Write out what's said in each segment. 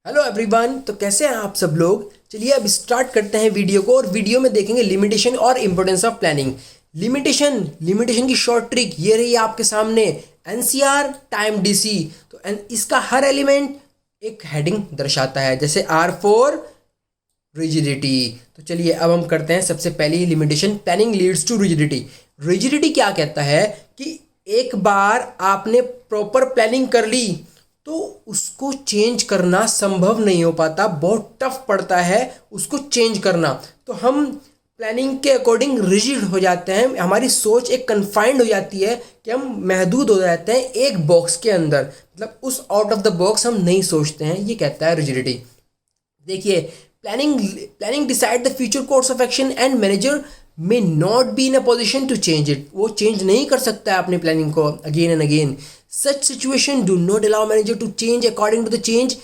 Hello everyone. तो कैसे हैं आप सब लोग। चलिए अब स्टार्ट करते हैं वीडियो को और वीडियो में देखेंगे लिमिटेशन और इम्पोर्टेंस ऑफ प्लानिंग। लिमिटेशन की शॉर्ट ट्रिक ये रही आपके सामने। NCR time DC. तो इसका हर एलिमेंट एक हेडिंग दर्शाता है, जैसे आर फोर रिजिडिटी। तो चलिए अब हम करते हैं सबसे पहली limitation, planning leads to rigidity. Rigidity क्या कहता है कि एक बार आपने प्रॉपर प्लानिंग कर ली तो उसको चेंज करना संभव नहीं हो पाता, बहुत टफ पड़ता है उसको चेंज करना। तो हम प्लानिंग के अकॉर्डिंग रिजिड हो जाते हैं, हमारी सोच एक कन्फाइंड हो जाती है कि हम महदूद हो जाते हैं एक बॉक्स के अंदर, मतलब उस आउट ऑफ द बॉक्स हम नहीं सोचते हैं, ये कहता है रिजिडिटी। देखिए, planning decide the future course of action and manager may not be in a position to change it. वो चेंज नहीं कर सकता है अपनी प्लानिंग को again and again. Such situation do not allow manager to change according to the change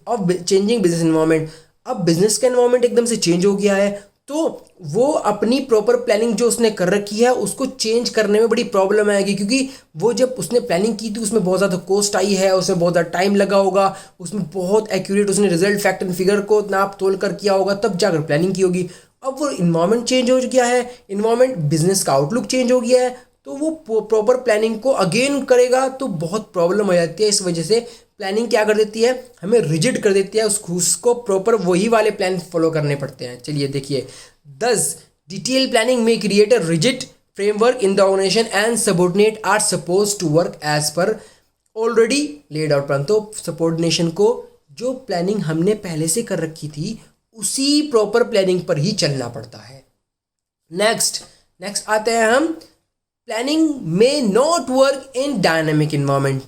of changing business environment. अब business का environment एकदम से चेंज हो गया है तो वो अपनी प्रॉपर प्लानिंग जो उसने कर रखी है उसको चेंज करने में बड़ी प्रॉब्लम आएगी, क्योंकि वो जब उसने प्लानिंग की थी उसमें बहुत ज़्यादा कॉस्ट आई है, उसमें बहुत ज़्यादा टाइम लगा होगा, उसमें बहुत एक्यूरेट उसने रिजल्ट फैक्ट एंड फिगर को नाप तोल कर किया होगा, तब जाकर प्लानिंग की होगी। अब वो इन्वायरमेंट चेंज हो गया है, इन्वायरमेंट बिजनेस का आउटलुक चेंज हो गया है, तो वो प्रॉपर प्लानिंग को अगेन करेगा तो बहुत प्रॉब्लम हो जाती है। इस वजह से प्लानिंग क्या कर देती है, हमें रिजिड कर देती है, उसको प्रॉपर वही वाले प्लान फॉलो करने पड़ते हैं। चलिए देखिए, दस डिटेल प्लानिंग में create a rigid framework in the organization and subordinate are suppose to work as per already laid out plan. तो सबॉर्डिनेशन को जो प्लानिंग हमने पहले से कर रखी थी उसी प्रॉपर प्लानिंग पर ही चलना पड़ता है। नेक्स्ट आते हैं हम, प्लानिंग में not work in dynamic environment.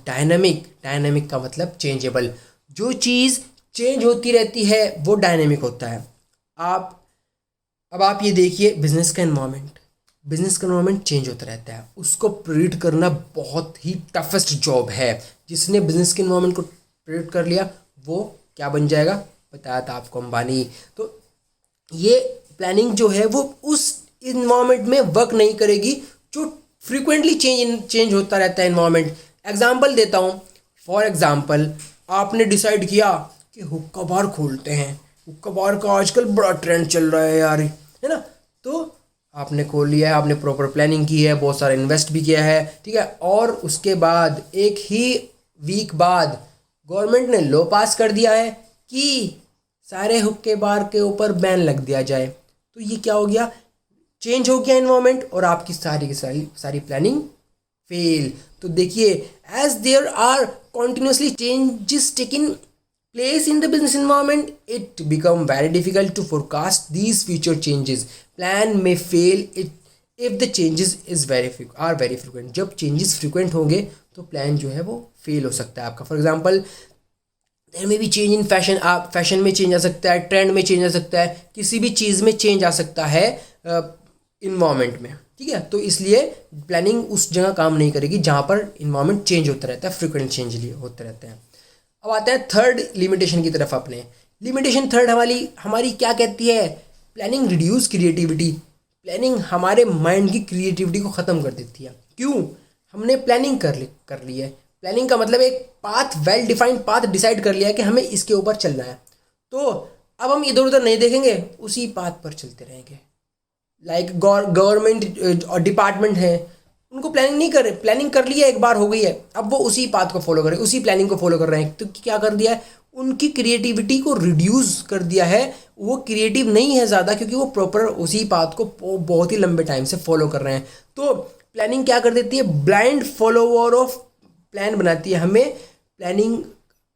Dynamic का मतलब चेंजेबल, जो चीज़ चेंज होती रहती है वो डायनामिक होता है। अब आप ये देखिए, बिजनेस का इन्वायरमेंट चेंज होता रहता है, उसको प्रिडिक्ट करना बहुत ही टफेस्ट जॉब है। जिसने बिजनेस के इन्वायरमेंट को प्रिडिक्ट कर लिया वो क्या बन जाएगा, बताया था आपको, अंबानी। तो ये प्लानिंग जो है वो उस इन्वायरमेंट में वर्क नहीं करेगी जो फ्रीक्वेंटली चेंज होता रहता है इन्वायरमेंट। एग्जाम्पल देता हूँ, फॉर एग्जाम्पल आपने डिसाइड किया कि हुक्का बार खोलते हैं, हुक्का बार का आजकल बड़ा ट्रेंड चल रहा है यार, है ना। तो आपने खोल लिया है, आपने प्रॉपर प्लानिंग की है, बहुत सारा इन्वेस्ट भी किया है, ठीक है। और उसके बाद एक ही वीक बाद गवर्नमेंट ने लॉ पास कर दिया है कि सारे हुक्के बार के ऊपर बैन लग दिया जाए। तो ये क्या हो गया, चेंज हो गया इन्वायरमेंट और आपकी सारी की सारी प्लानिंग फेल। तो देखिए, as there are continuously changes taking place in the business environment, it become very difficult to forecast these future changes. Plan may fail it if the changes is are very frequent. जब changes frequent होंगे तो plan जो है वो fail हो सकता है आपका। फॉर एग्जाम्पल, देयर में भी चेंज इन फैशन, आप फैशन में चेंज आ सकता है, ट्रेंड में चेंज आ सकता है, किसी भी चीज़ में चेंज आ सकता है इन्वायरमेंट में, ठीक है। तो इसलिए प्लानिंग उस जगह काम नहीं करेगी जहाँ पर इन्वायरमेंट चेंज होता रहता है, फ्रिक्वेंट चेंज होते रहते हैं। अब आते हैं थर्ड लिमिटेशन की तरफ अपने। लिमिटेशन थर्ड हमारी क्या कहती है, प्लानिंग रिड्यूस क्रिएटिविटी। प्लानिंग हमारे माइंड की क्रिएटिविटी को ख़त्म कर देती है। क्यों, हमने प्लानिंग कर ली है। प्लानिंग का मतलब एक path, well defined path decide कर लिया है कि हमें इसके ऊपर चलना है, तो अब हम इधर उधर नहीं देखेंगे, उसी पाथ पर चलते रहेंगे। लाइक गवर्नमेंट और डिपार्टमेंट है, उनको प्लानिंग नहीं कर रहे, प्लानिंग कर लिया एक बार हो गई है, अब वो उसी पाथ को फॉलो कर रहे हैं, उसी प्लानिंग को फॉलो कर रहे हैं। तो क्या कर दिया है, उनकी क्रिएटिविटी को रिड्यूस कर दिया है, वो क्रिएटिव नहीं है ज़्यादा, क्योंकि वो प्रॉपर उसी पाथ को बहुत ही लंबे टाइम से फॉलो कर रहे हैं। तो प्लानिंग क्या कर देती है, ब्लाइंड फॉलोवर ऑफ प्लान बनाती है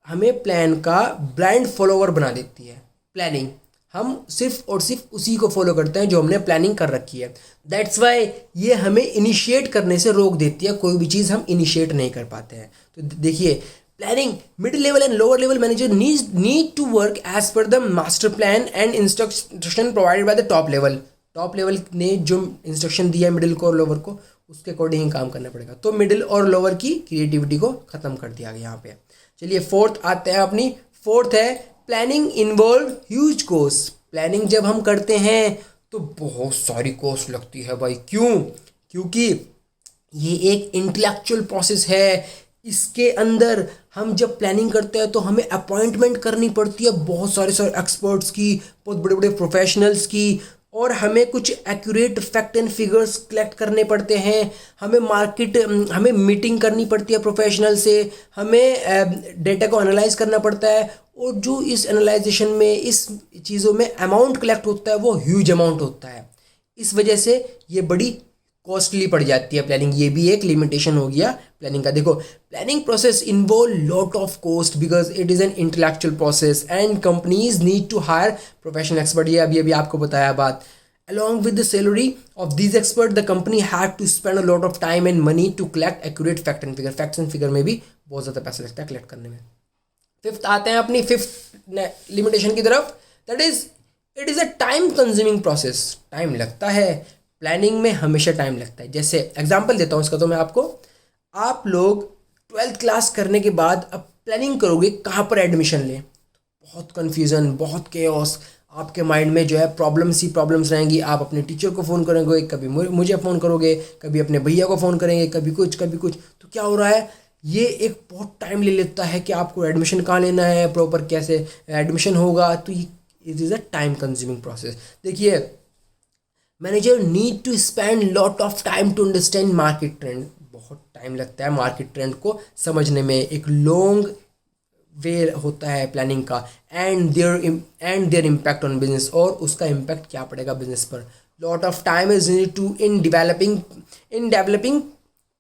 हमें प्लान का ब्लाइंड फॉलोवर बना देती है प्लानिंग। हम सिर्फ और सिर्फ उसी को फॉलो करते हैं जो हमने प्लानिंग कर रखी है। दैट्स वाई ये हमें इनिशिएट करने से रोक देती है, कोई भी चीज़ हम इनिशिएट नहीं कर पाते हैं। तो देखिए, planning middle level and lower level manager need to work as per the master plan and instruction provided by the top level ने जो इंस्ट्रक्शन दिया है मिडिल को और लोअर को, उसके अकॉर्डिंग ही काम करना पड़ेगा। तो मिडिल और लोअर की क्रिएटिविटी को ख़त्म कर दिया गया यहाँ पे। चलिए फोर्थ आते हैं अपनी। फोर्थ है, planning involve huge cost. Planning जब हम करते हैं तो बहुत सारी कॉस्ट लगती है भाई। क्यों, क्योंकि ये एक इंटेलेक्चुअल प्रोसेस है, इसके अंदर हम जब प्लानिंग करते हैं तो हमें अपॉइंटमेंट करनी पड़ती है बहुत सारे सारे एक्सपर्ट्स की, बहुत बड़े बड़े प्रोफेशनल्स की, और हमें कुछ accurate fact and figures collect करने पड़ते हैं। हमें मीटिंग करनी पड़ती है प्रोफेशनल से, हमें डेटा को एनालाइज करना पड़ता है, और जो इस एनालाइजेशन में, इस चीज़ों में अमाउंट कलेक्ट होता है वो ह्यूज अमाउंट होता है। इस वजह से ये बड़ी कॉस्टली पड़ जाती है प्लानिंग। ये भी एक लिमिटेशन हो गया प्लानिंग का। देखो, planning process involve lot of cost because it is an intellectual process and companies need to hire professional expert. ये अभी आपको बताया बात। Along with the salary of these experts, the company had to spend a lot of time and money to collect accurate fact and figure. Facts and figure में भी बहुत ज़्यादा पैसा लगता है कलेक्ट करने में। फिफ्थ आते हैं अपनी फिफ्थ लिमिटेशन की तरफ, that is it is a time consuming process. Time लगता है, प्लानिंग में हमेशा टाइम लगता है। जैसे एग्जांपल देता हूँ इसका तो मैं आपको, आप लोग 12th क्लास करने के बाद अब प्लानिंग करोगे कहाँ पर एडमिशन लें, बहुत कन्फ्यूज़न, बहुत केओस, आपके माइंड में जो है प्रॉब्लम्स ही प्रॉब्लम्स रहेंगी। आप अपने टीचर को फ़ोन करोगे, कभी मुझे फ़ोन करोगे, कभी अपने भैया को फ़ोन करेंगे, कभी कुछ कभी कुछ। तो क्या हो रहा है, ये एक बहुत टाइम ले लेता है कि आपको एडमिशन कहाँ लेना है, प्रॉपर कैसे एडमिशन होगा। तो ये it is a time consuming process. देखिए, manager need to spend lot of time to understand market trend. बहुत टाइम लगता है मार्केट ट्रेंड को समझने में। एक लॉन्ग वे होता है प्लानिंग का। And there impact on business, और उसका इम्पैक्ट क्या पड़ेगा बिजनेस पर। Lot of time is need to in developing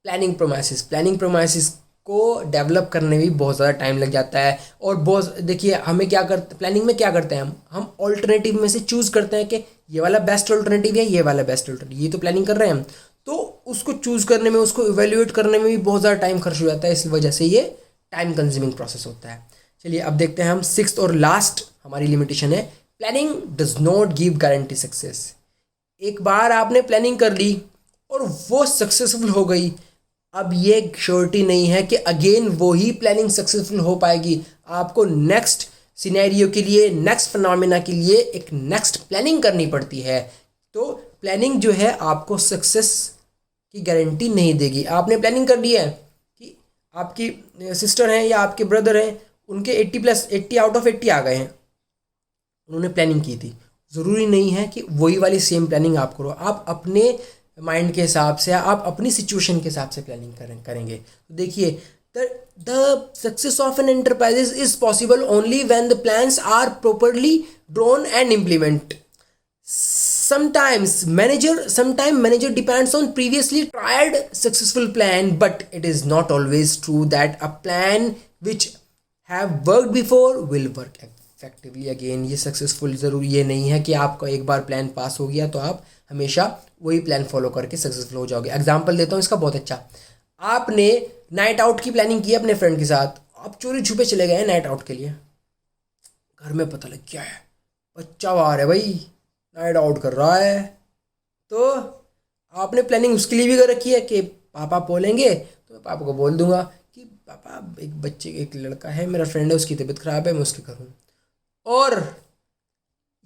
planning premises को डेवलप करने में भी बहुत ज़्यादा टाइम लग जाता है। और बहुत देखिए, हमें क्या करते प्लानिंग में क्या करते हैं हम ऑल्टरनेटिव में से चूज़ करते हैं कि ये वाला बेस्ट ऑल्टरनेटिव है, ये वाला बेस्ट ऑल्टरनेटिव। ये तो प्लानिंग कर रहे हैं हम, तो उसको चूज़ करने में, उसको इवेल्युएट करने में भी बहुत ज़्यादा टाइम खर्च हो जाता है। इस वजह से ये टाइम कंज्यूमिंग प्रोसेस होता है। चलिए अब देखते हैं हम सिक्स्थ और लास्ट हमारी लिमिटेशन है, planning does not give guarantee success. एक बार आपने प्लानिंग कर ली और वो सक्सेसफुल हो गई, अब ये श्योरिटी नहीं है कि अगेन वो ही प्लानिंग सक्सेसफुल हो पाएगी। आपको नेक्स्ट सिनेरियो के लिए, नेक्स्ट फिनोमेना के लिए एक नेक्स्ट प्लानिंग करनी पड़ती है। तो प्लानिंग जो है आपको सक्सेस की गारंटी नहीं देगी। आपने प्लानिंग कर ली है कि आपकी सिस्टर हैं या आपके ब्रदर हैं, उनके 80 आउट ऑफ 80 आ गए हैं, उन्होंने प्लानिंग की थी। ज़रूरी नहीं है कि वही वाली सेम प्लानिंग आप करो। आप अपने माइंड के हिसाब से, आप अपनी सिचुएशन के हिसाब से प्लानिंग करेंगे। तो देखिए, the success of an enterprises is possible only when the plans are properly drawn and implement. Sometimes manager depends on previously tried successful plan, but it is not always true that a plan which have worked before will work effectively again। ये successful ज़रूरी ये नहीं है कि आपका एक बार plan pass हो गया तो आप हमेशा वही प्लान फॉलो करके सक्सेसफुल हो जाओगे। एग्जाम्पल देता हूँ इसका बहुत अच्छा। आपने नाइट आउट की प्लानिंग की अपने फ्रेंड के साथ, आप चोरी छुपे चले गए नाइट आउट के लिए। घर में पता लग गया है बच्चा बाहर है भाई, नाइट आउट कर रहा है। तो आपने प्लानिंग उसके लिए भी कर रखी है कि पापा बोलेंगे तो मैं पापा को बोल दूंगा कि पापा एक लड़का है, मेरा फ्रेंड है, उसकी तबीयत ख़राब है, मैं उसकी करूँ। और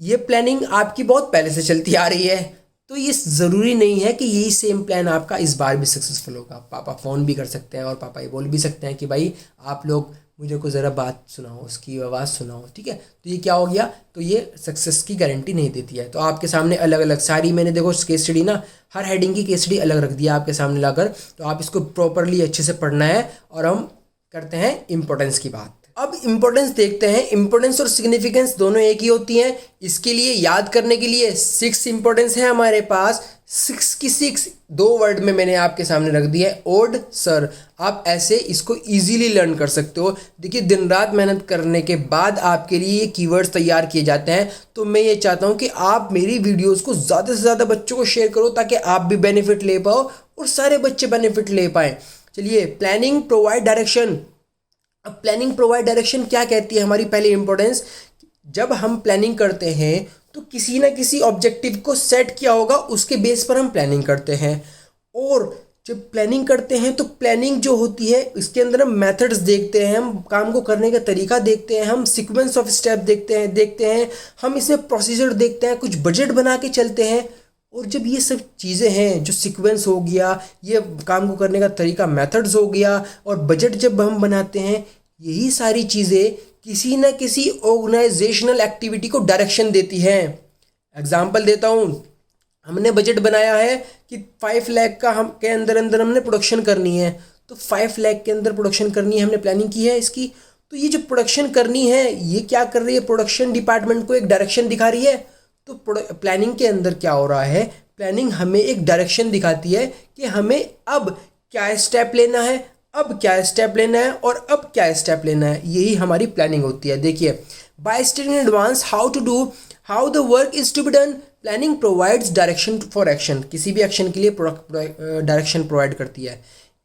ये प्लानिंग आपकी बहुत पहले से चलती आ रही है, तो ये ज़रूरी नहीं है कि यही सेम प्लान आपका इस बार भी सक्सेसफुल होगा। पापा फ़ोन भी कर सकते हैं और पापा ये बोल भी सकते हैं कि भाई आप लोग मुझे को ज़रा बात सुनाओ, उसकी आवाज़ सुनाओ, ठीक है। तो ये क्या हो गया, तो ये सक्सेस की गारंटी नहीं देती है। तो आपके सामने अलग अलग सारी, मैंने देखो केस स्टडी ना, हर हेडिंग की केस स्टडी अलग रख दिया आपके सामने लाकर। तो आप इसको प्रॉपरली अच्छे से पढ़ना है। और हम करते हैं इम्पोर्टेंस की बात। अब इम्पोर्टेंस देखते हैं। इम्पोर्टेंस और सिग्निफिकेंस दोनों एक ही होती हैं। इसके लिए याद करने के लिए 6 इम्पोर्टेंस है हमारे पास। 6 की 6 2 वर्ड में मैंने आपके सामने रख दिया है, ओड सर। आप ऐसे इसको इजीली लर्न कर सकते हो। देखिए, दिन रात मेहनत करने के बाद आपके लिए ये कीवर्ड्स तैयार किए जाते हैं। तो मैं ये चाहता हूँ कि आप मेरी वीडियोज़ को ज़्यादा से ज़्यादा बच्चों को शेयर करो ताकि आप भी बेनिफिट ले पाओ और सारे बच्चे बेनिफिट ले पाएँ। चलिए, प्लानिंग प्रोवाइड डायरेक्शन। अब प्लानिंग प्रोवाइड डायरेक्शन क्या कहती है, हमारी पहली इंपॉर्टेंस। जब हम प्लानिंग करते हैं तो किसी ना किसी ऑब्जेक्टिव को सेट किया होगा, उसके बेस पर हम प्लानिंग करते हैं। और जब प्लानिंग करते हैं तो प्लानिंग जो होती है इसके अंदर हम मेथड्स देखते हैं, हम काम को करने का तरीका देखते हैं, हम सीक्वेंस ऑफ स्टेप देखते हैं, हम इसमें प्रोसीजर देखते हैं, कुछ बजट बना के चलते हैं। और जब ये सब चीज़ें हैं, जो सीक्वेंस हो गया, ये काम को करने का तरीका मेथड्स हो गया, और बजट जब हम बनाते हैं, यही सारी चीज़ें किसी न किसी ऑर्गेनाइजेशनल एक्टिविटी को डायरेक्शन देती हैं। एग्जाम्पल देता हूँ, हमने बजट बनाया है कि 5 लाख का हम के अंदर अंदर हमने प्रोडक्शन करनी है, तो 5 लाख के अंदर प्रोडक्शन करनी है, हमने प्लानिंग की है इसकी। तो ये जो प्रोडक्शन करनी है ये क्या कर रही है, प्रोडक्शन डिपार्टमेंट को एक डायरेक्शन दिखा रही है। तो प्लानिंग के अंदर क्या हो रहा है, प्लानिंग हमें एक डायरेक्शन दिखाती है कि हमें अब क्या स्टेप लेना है, अब क्या स्टेप लेना है और अब क्या स्टेप लेना है। यही हमारी प्लानिंग होती है। देखिए, by stating in advance how the work is to be done, planning provides direction for action. किसी भी एक्शन के लिए डायरेक्शन प्रोवाइड करती है।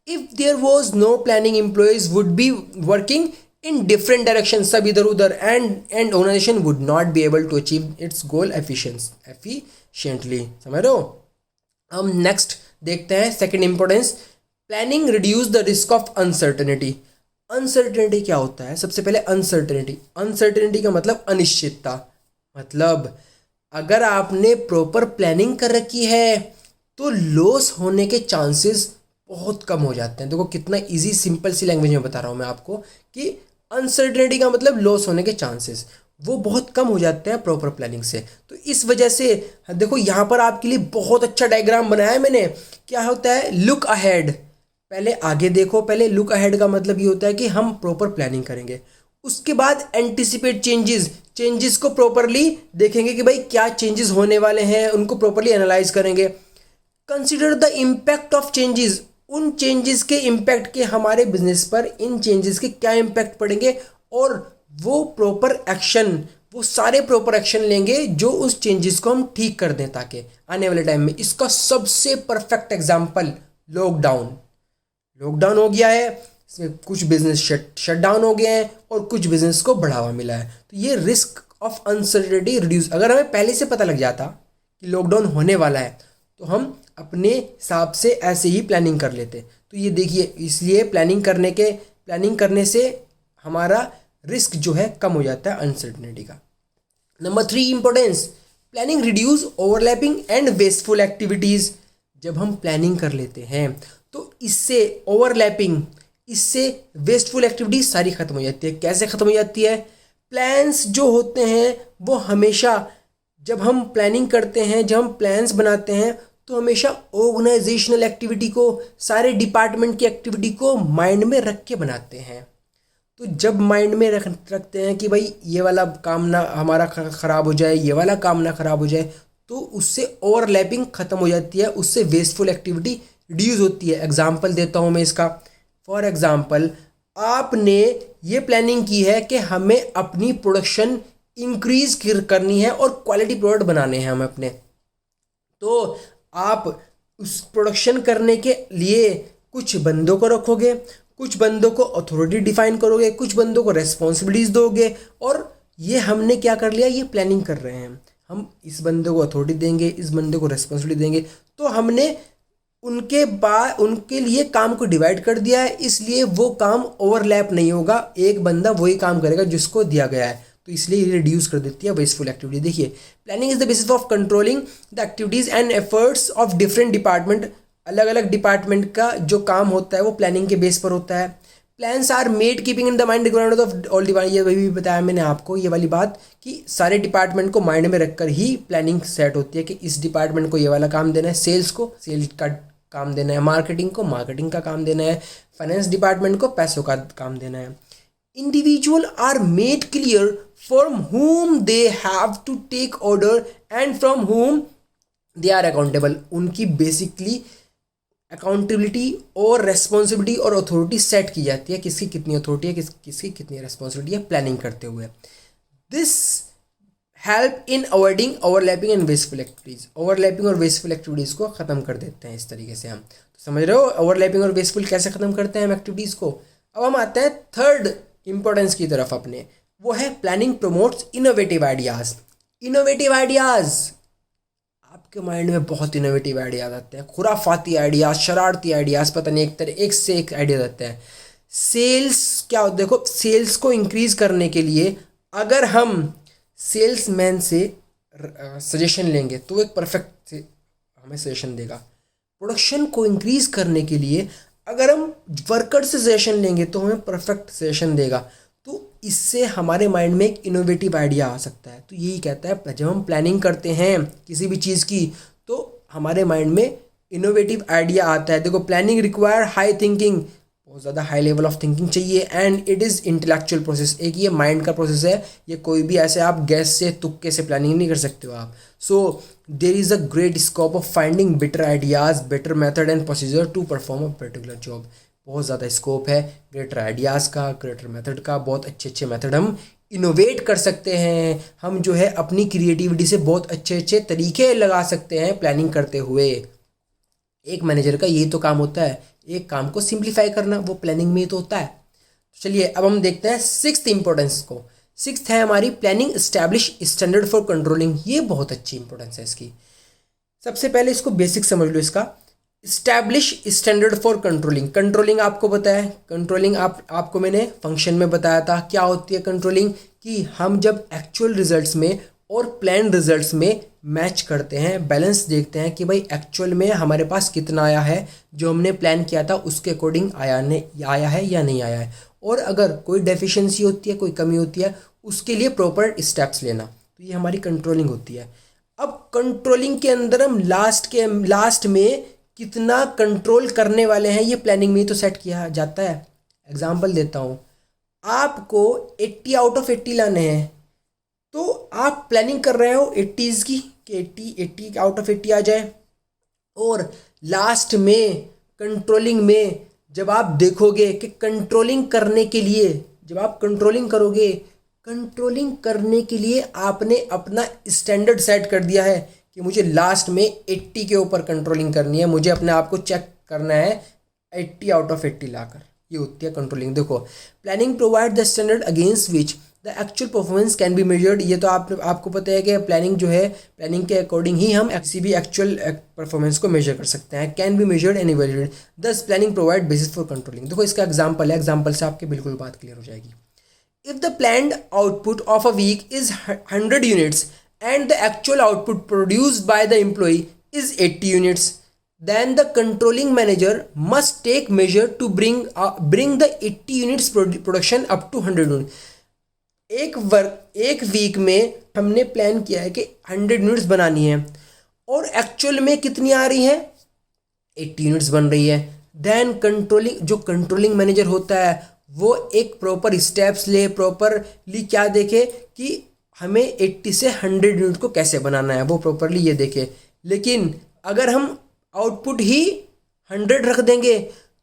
If there was no planning, employees would be working in different direction, सब इधर उधर, and organization would not be able to achieve its goal efficiently. समझ रहे हो। हम नेक्स्ट देखते हैं second importance, planning reduce the risk of uncertainty. Uncertainty क्या होता है, सबसे पहले अनसर्टेनिटी का मतलब अनिश्चितता। मतलब अगर आपने प्रॉपर प्लानिंग कर रखी है तो लॉस होने के चांसेस बहुत कम हो जाते हैं। देखो कितना इजी सिंपल सी लैंग्वेज में बता रहा हूँ मैं आपको कि अनसर्टेनिटी का मतलब लॉस होने के चांसेस वो बहुत कम हो जाते हैं प्रॉपर प्लानिंग से। तो इस वजह से देखो यहाँ पर आपके लिए बहुत अच्छा डायग्राम बनाया है मैंने। क्या होता है, लुक अहेड, पहले आगे देखो। पहले लुक अहेड का मतलब ये होता है कि हम प्रॉपर प्लानिंग करेंगे। उसके बाद एंटिसिपेट चेंजेस को प्रॉपरली देखेंगे कि भाई क्या चेंजेस होने वाले हैं, उनको प्रॉपरली एनालाइज करेंगे। Consider the impact of changes, उन चेंजेस के इम्पैक्ट के हमारे बिजनेस पर, इन चेंजेस के क्या इम्पैक्ट पड़ेंगे, और वो प्रॉपर एक्शन, वो सारे प्रॉपर एक्शन लेंगे जो उस चेंजेस को हम ठीक कर दें ताकि आने वाले टाइम में। इसका सबसे परफेक्ट एग्जांपल लॉकडाउन हो गया है, इसमें कुछ बिजनेस शट डाउन हो गए हैं और कुछ बिजनेस को बढ़ावा मिला है। तो ये रिस्क ऑफ अनसर्टेनिटी रिड्यूस, अगर हमें पहले से पता लग जाता कि लॉकडाउन होने वाला है तो हम अपने हिसाब से ऐसे ही प्लानिंग कर लेते। तो ये देखिए, इसलिए प्लानिंग करने से हमारा रिस्क जो है कम हो जाता है अनसर्टेनिटी का। Number 3 importance, planning reduce overlapping and wasteful activities. जब हम प्लानिंग कर लेते हैं तो इससे ओवरलैपिंग, इससे वेस्टफुल एक्टिविटीज सारी खत्म हो जाती है। कैसे खत्म हो जाती है, प्लान्स जो होते हैं वो हमेशा, जब हम प्लानिंग करते हैं, जब हम प्लान्स बनाते हैं तो हमेशा ऑर्गेनाइजेशनल एक्टिविटी को, सारे डिपार्टमेंट की एक्टिविटी को माइंड में रख के बनाते हैं। तो जब माइंड में रखते हैं कि भाई ये वाला काम ना हमारा ख़राब हो जाए, ये वाला काम ना ख़राब हो जाए, तो उससे ओवरलैपिंग ख़त्म हो जाती है, उससे वेस्टफुल एक्टिविटी रिड्यूस होती है। एग्जाम्पल देता हूँ मैं इसका। फॉर एग्जाम्पल, आपने ये प्लानिंग की है कि हमें अपनी प्रोडक्शन इंक्रीज करनी है और क्वालिटी प्रोडक्ट बनाने हैं हमें अपने। तो आप उस प्रोडक्शन करने के लिए कुछ बंदों को रखोगे, कुछ बंदों को अथॉरिटी डिफाइन करोगे, कुछ बंदों को रेस्पॉन्सिबिलिटीज दोगे, और ये हमने क्या कर लिया, ये प्लानिंग कर रहे हैं। हम इस बंदे को अथॉरिटी देंगे, इस बंदे को रेस्पॉन्सिबिलिटी देंगे। तो हमने उनके लिए काम को डिवाइड कर दिया है, इसलिए वो काम ओवरलैप नहीं होगा, एक बंदा वही काम करेगा जिसको दिया गया है। तो इसलिए ये रिड्यूस कर देती है वेस्टफुल एक्टिविटी। देखिए, planning is the basis of controlling the activities and efforts of different department. अलग अलग डिपार्टमेंट का जो काम होता है वो प्लानिंग के बेस पर होता है। Plans are made keeping in the mind requirement of all department. ये भी बताया मैंने आपको ये वाली बात कि सारे डिपार्टमेंट को माइंड में रखकर ही प्लानिंग सेट होती है कि इस डिपार्टमेंट को ये वाला काम देना है, सेल्स को सेल्स का काम देना है, मार्केटिंग को मार्केटिंग का काम देना है, फाइनेंस डिपार्टमेंट को पैसों का काम देना है। Individual are made clear from whom they have to take order and from whom they are accountable. उनकी बेसिकली अकाउंटेबिलिटी और रेस्पॉन्सिबिलिटी और अथॉरिटी सेट की जाती है, किसकी कितनी अथॉरिटी है, किसकी कितनी रेस्पॉन्सिबिलिटी है प्लानिंग करते हुए। This help in avoiding overlapping and wasteful activities. Overlapping और वेस्टफुल एक्टिविटीज़ को ख़त्म कर देते हैं इस तरीके से हम। तो समझ रहे हो ओवरलैपिंग और वेस्टफुल कैसे ख़त्म करते हैं हम एक्टिविटीज़ को। अब हम आते हैं थर्ड इंपॉर्टेंस की तरफ अपने, वो है planning promotes innovative ideas. Innovative ideas, आपके माइंड में बहुत इनोवेटिव आइडियाज़ आते हैं, खुराफाती आइडियाज़, शरारती आइडियाज़, पता नहीं एक से एक आइडियाज़ आते हैं। सेल्स क्या, देखो सेल्स को इंक्रीज़ करने के लिए अगर हम सेल्समैन से सजेशन लेंगे तो एक परफेक्ट से हमें सजेशन देगा। प्रोडक्शन को इंक्रीज़ करने के लिए अगर हम वर्कर से सजेशन लेंगे तो हमें परफेक्ट सजेशन देगा। तो इससे हमारे माइंड में एक इनोवेटिव आइडिया आ सकता है। तो यही कहता है जब हम प्लानिंग करते हैं किसी भी चीज़ की तो हमारे माइंड में इनोवेटिव आइडिया आता है। देखो प्लानिंग रिक्वायर हाई थिंकिंग, बहुत ज़्यादा हाई लेवल ऑफ थिंकिंग चाहिए, and it is intellectual process. एक ये माइंड का प्रोसेस है, ये कोई भी ऐसे आप गैस से तुक्के से प्लानिंग नहीं कर सकते हो आप। So there is a great scope of finding better ideas, better method and procedure to perform a particular job. बहुत ज़्यादा स्कोप है ग्रेटर आइडियाज़ का, ग्रेटर मेथड का। बहुत अच्छे अच्छे मेथड हम इनोवेट कर सकते हैं। हम जो है अपनी क्रिएटिविटी से बहुत अच्छे अच्छे तरीके लगा सकते हैं प्लानिंग करते हुए। एक मैनेजर का यही तो काम होता है, एक काम को सिंप्लीफाई करना, वो प्लानिंग में ही तो होता है। चलिए अब हम देखते हैं सिक्स्थ इंपॉर्टेंस को। सिक्स्थ है हमारी planning establish standard for controlling. ये बहुत अच्छी इंपॉर्टेंस है इसकी। सबसे पहले इसको बेसिक समझ लो इसका। Establish standard for controlling. Controlling आपको पता है, कंट्रोलिंग आपको मैंने फंक्शन में बताया था क्या होती है कंट्रोलिंग, कि हम जब एक्चुअल रिजल्ट्स में और प्लान रिजल्ट्स में मैच करते हैं, बैलेंस देखते हैं कि भाई एक्चुअल में हमारे पास कितना आया है, जो हमने प्लान किया था उसके अकॉर्डिंग आया है या नहीं आया है, और अगर कोई डेफिशिएंसी होती है, कोई कमी होती है, उसके लिए प्रॉपर स्टेप्स लेना। तो ये हमारी कंट्रोलिंग होती है। अब कंट्रोलिंग के अंदर हम लास्ट में कितना कंट्रोल करने वाले हैं ये प्लानिंग में ही तो सेट किया जाता है। एग्जाम्पल देता हूँ, आपको 80 आउट ऑफ 80 लाने हैं, तो आप प्लानिंग कर रहे हो 80s की कि 80 आउट ऑफ 80 आ जाए, और लास्ट में कंट्रोलिंग में जब आप देखोगे कि कंट्रोलिंग करने के लिए, जब आप कंट्रोलिंग करोगे, कंट्रोलिंग करने के लिए आपने अपना स्टैंडर्ड सेट कर दिया है कि मुझे लास्ट में 80 के ऊपर कंट्रोलिंग करनी है, मुझे अपने आप को चेक करना है 80 आउट ऑफ 80 लाकर। ये होती है कंट्रोलिंग। देखो planning provide the standard against which the actual performance can be measured. ये तो आपको पता है कि प्लानिंग जो है, प्लानिंग के अकॉर्डिंग ही हम किसी भी एक्चुअल परफॉर्मेंस को मेजर कर सकते हैं। Can be measured and evaluated, thus planning provide basis for controlling. देखो इसका एग्जाम्पल है, एग्जाम्पल से आपके बिल्कुल बात क्लियर हो जाएगी। If the planned output of a week is 100 units and the actual output produced by the employee is 80 units, then the controlling manager must take measure to bring the 80 units production up to 100 units. एक week में हमने plan किया है कि 100 units बनानी है, और actual में कितनी आ रही है, 80 यूनिट्स बन रही है। देन जो कंट्रोलिंग मैनेजर होता है वो एक प्रॉपर स्टेप्स ले, प्रॉपरली क्या देखे कि हमें 80 से 100 यूनिट को कैसे बनाना है, वो प्रॉपरली ये देखे। लेकिन अगर हम आउटपुट ही 100 रख देंगे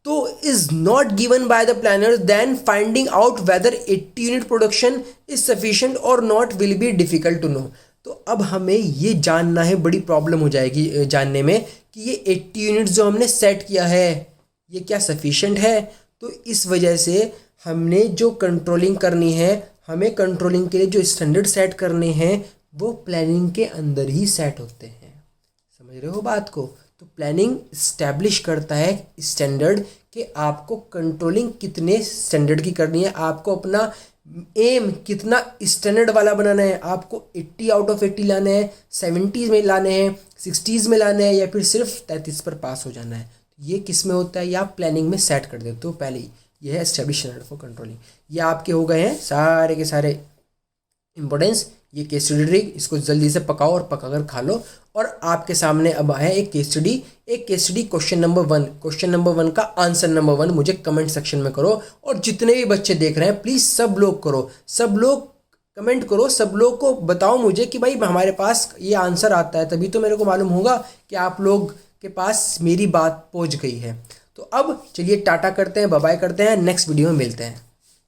तो is not given by the planner, then finding out whether 80 unit production is sufficient और not will be difficult to know. तो अब हमें ये जानना है, बड़ी प्रॉब्लम हो जाएगी जानने में कि ये 80 यूनिट्स जो हमने सेट किया है ये क्या सफिशिएंट है। तो इस वजह से हमने जो कंट्रोलिंग करनी है, हमें कंट्रोलिंग के लिए जो स्टैंडर्ड सेट करने हैं वो प्लानिंग के अंदर ही सेट होते हैं। समझ रहे हो बात को। तो प्लानिंग इस्टेब्लिश करता है स्टैंडर्ड कि आपको कंट्रोलिंग कितने स्टैंडर्ड की करनी है, आपको अपना एम कितना स्टैंडर्ड वाला बनाना है, आपको 80 आउट ऑफ 80 लाने हैं, 70 में लाने हैं, 60 में लाने हैं, या फिर सिर्फ 33 पर पास हो जाना है। ये किस में होता है, या आप प्लानिंग में सेट कर देते हो पहले ही। ये है एस्टेब्लिश स्टैंडर्ड फॉर कंट्रोलिंग। ये आपके हो गए हैं सारे के सारे इंपॉर्टेंस। ये केस स्टडी, इसको जल्दी से पकाओ और पकाकर खा लो। और आपके सामने अब है एक case study question number 1। Question number 1 का आंसर नंबर 1 मुझे कमेंट सेक्शन में करो, और जितने भी बच्चे देख रहे हैं प्लीज़ सब लोग करो, सब लोग कमेंट करो, सब लोग को बताओ मुझे कि भाई हमारे पास ये आंसर आता है, तभी तो मेरे को मालूम होगा कि आप लोग के पास मेरी बात पहुंच गई है। तो अब चलिए टाटा करते हैं, बाय बाय करते हैं, नेक्स्ट वीडियो में मिलते हैं।